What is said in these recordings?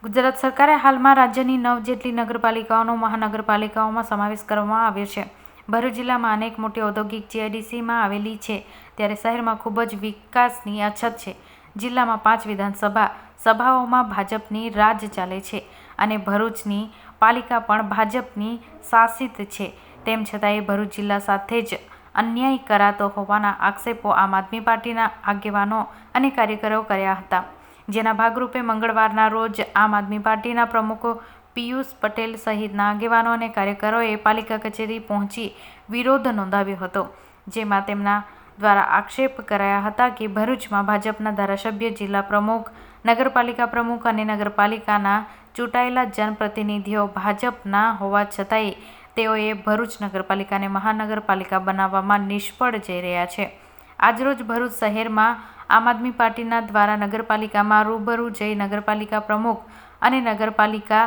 ગુજરાત સરકારે હાલમાં રાજ્યની 9 જેટલી નગરપાલિકાઓનો મહાનગરપાલિકાઓમાં સમાવેશ કરવામાં આવ્યો છે. ભરૂચ જિલ્લામાં અનેક મોટી ઔદ્યોગિક જીઆઈડીસીમાં આવેલી છે, ત્યારે શહેરમાં ખૂબ જ વિકાસની અછત છે. જિલ્લામાં 5 વિધાનસભા સભાઓમાં ભાજપની રાજ ચાલે છે અને ભરૂચની પાલિકા પણ ભાજપની શાસિત છે. તેમ છતાંય ભરૂચ જિલ્લા સાથે જ અન્યાય કરાતો હોવાના આક્ષેપો આમ આદમી પાર્ટીના આગેવાનો અને કાર્યકરો કર્યા હતા. જેના ભાગરૂપે મંગળવારના રોજ આમ આદમી પાર્ટીના પ્રમુખ પિયુષ પટેલ સહિતના આગેવાનો અને કાર્યકરોએ પાલિકા કચેરી પહોંચી વિરોધ નોંધાવ્યો હતો. જેમાં તેમના દ્વારા આક્ષેપ કરાયા હતા કે ભરૂચમાં ભાજપના ધારાસભ્ય, જિલ્લા પ્રમુખ, નગરપાલિકા પ્રમુખ અને નગરપાલિકાના ચૂંટાયેલા જનપ્રતિનિધિઓ ભાજપના હોવા છતાંય તેઓએ ભરૂચ નગરપાલિકાને મહાનગરપાલિકા બનાવવામાં નિષ્ફળ જઈ રહ્યા છે. આજરોજ ભરૂચ શહેરમાં આમ આદમી પાર્ટીના દ્વારા નગરપાલિકામાં રૂબરૂ જઈ નગરપાલિકા પ્રમુખ અને નગરપાલિકા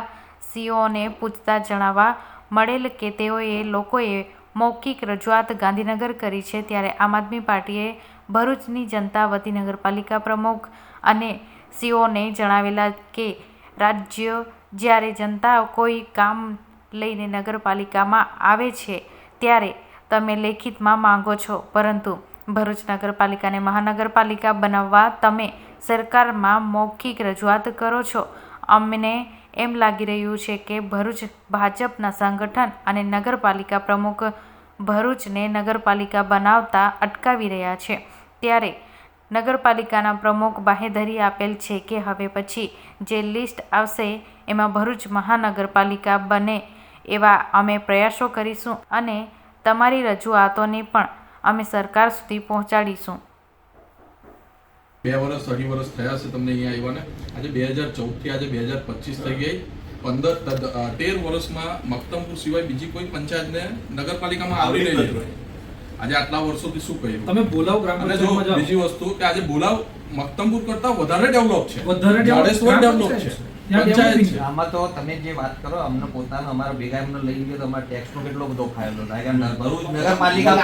સીઓને પૂછતા જણાવવા મળેલ કે લોકોએ મૌખિક રજૂઆત ગાંધીનગર કરી છે. ત્યારે આમ આદમી પાર્ટીએ ભરૂચની જનતા વતી નગરપાલિકા પ્રમુખ અને સીઓને જણાવેલા કે રાજ્ય જ્યારે જનતા કોઈ કામ લઈને નગરપાલિકામાં આવે છે ત્યારે તમે લેખિતમાં માંગો છો, પરંતુ ભરૂચ નગરપાલિકાને મહાનગરપાલિકા બનાવવા તમે સરકારમાં મૌખિક રજૂઆત કરો છો. અમને એમ લાગી રહ્યું છે કે ભરૂચ ભાજપના સંગઠન અને નગરપાલિકા પ્રમુખ ભરૂચને નગરપાલિકા બનાવતા અટકાવી રહ્યા છે. ત્યારે નગરપાલિકાના પ્રમુખ બાહેધરી આપેલ છે કે હવે પછી જે લિસ્ટ આવશે એમાં ભરૂચ મહાનગરપાલિકા બને એવા અમે પ્રયાસો કરીશું અને તમારી રજૂઆતોને પણ અમે સરકાર સુધી પહોંચાડીશું. 2 વર્ષ 2.5 વર્ષ થયા છે તમને અહીંયા આવ્યાને. આજે 2014 થી આજે 2025 થઈ ગઈ. 13 વર્ષમાં મક્તમપુર સિવાય બીજી કોઈ પંચાયતને નગરપાલિકામાં આવરી નહીં લેવાય. આજે આટલા વર્ષોથી શું કહ્યું? તમે બોલાવ ગ્રામ પંચાયતમાં જાઓ. બીજી વસ્તુ કે આજે બોલાવ મક્તમપુર કરતા વધારે ડેવલપ છે, વધારે ડેવલપ છે. આમાં તો તમે જે વાત કરો, અમને પોતાનો અમારા ભેગા એમને લઈ ગયો તો અમારા ટેક્સ નો કેટલો બધો ફાયદો થાય. ભરૂચ નગરપાલિકા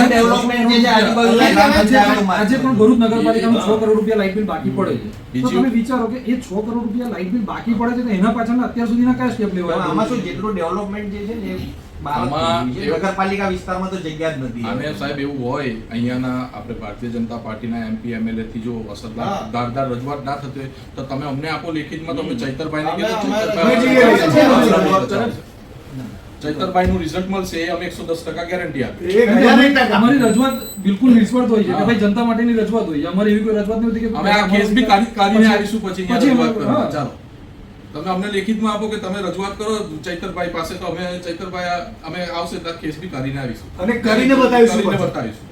ડેવલપમેન્ટ જે છે આજે પણ ભરૂચ નગરપાલિકામાં 6 કરોડ રૂપિયા લાઇટ બિલ બાકી પડે છે. તો તમે વિચારો કે એ 6 કરોડ રૂપિયા લાઇટ બિલ બાકી પડે છે તો એના પાછળ અત્યાર સુધીના કયા સ્ટેપ લેવાય? આમાં શું જેટલું ડેવલપમેન્ટ જે છે ને નગરપાલિકા વિસ્તારમાં તો જગ્યા જ નથી. અને સાહેબ એવું હોય અહીંયાના આપણે ભારતીય જનતા પાર્ટીના એમપી એમએલએ થી જો અસરદાર રજૂઆત ના થતી હોય તો તમે અમને આપો લેખિતમાં. તમે ચૈતરભાઈને કીધું ચૈતરભાઈ નું રિઝલ્ટ મળશે એ અમે 110% ગેરંટી આપીએ. અમારી રજૂઆત બિલકુલ નિષ્ફળ હોય છે કે ભાઈ જનતા માટેની રજૂઆત હોય છે. અમારી એવી કોઈ રજૂઆત નથી કે અમે આ કેસ બી કાઢીને આવીશું પછી રજૂઆત કરવા. ચાલો તમે અમને લેખિતમાં આપો કે તમે રજૂઆત કરો ચૈતરભાઈ પાસે, તો અમે ચૈતરભાઈ અમે આવશે તો કેસ બી કરીને આવીશું અને કરીને બતાવીશું.